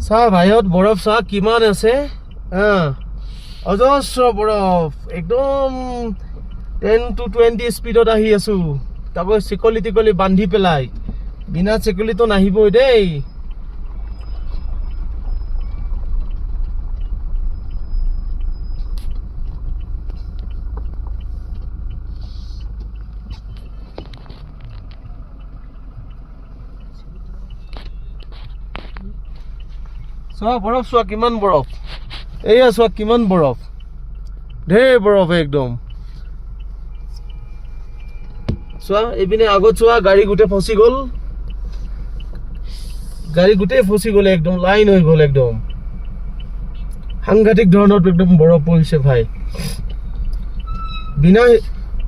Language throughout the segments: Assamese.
চা ভাইহঁত বৰফ চা কিমান আছে অজস্ৰ বৰফ একদম 10 to 20 স্পীডত আহি আছো তাকো চিকলি বান্ধি পেলাই বিনা চিকলিতো নাহিবই দেই চোৱা বৰফ চোৱা কিমান বৰফ এয়া চোৱা কিমান বৰফ ঢেৰ বৰফ একদম চোৱা এইপিনে আগত চোৱা গাড়ী গোটেই ফচি গ'ল একদম লাইন হৈ গ'ল একদম সাংঘাতিক ধৰণৰ একদম বৰফ পৰিছে ভাই বিনা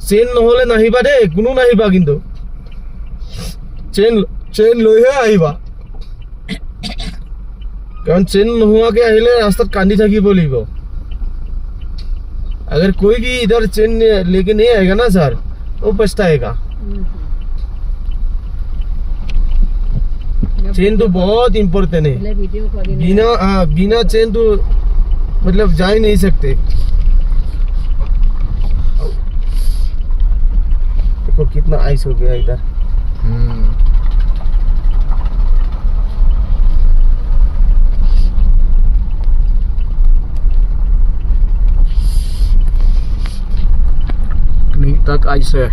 চেইন নহলে নাহিবা দেই কোনো নাহিবা কিন্তু চেইন লৈহে আহিবা कारण चेन নোহোৱাকে আহিলে ৰাস্তাত কান্দি থাকিব লাগিব अगर कोई भी इधर चेन लेके नहीं आएगा ना सर वो पछताएगा चेन तो बहुत इम्पोर्टेंट है बिना चेन तो मतलब जा ही नहीं सकते देखो कितना आइस हो गया इधर तक आइस है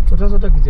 छोटा छोटा कीजिए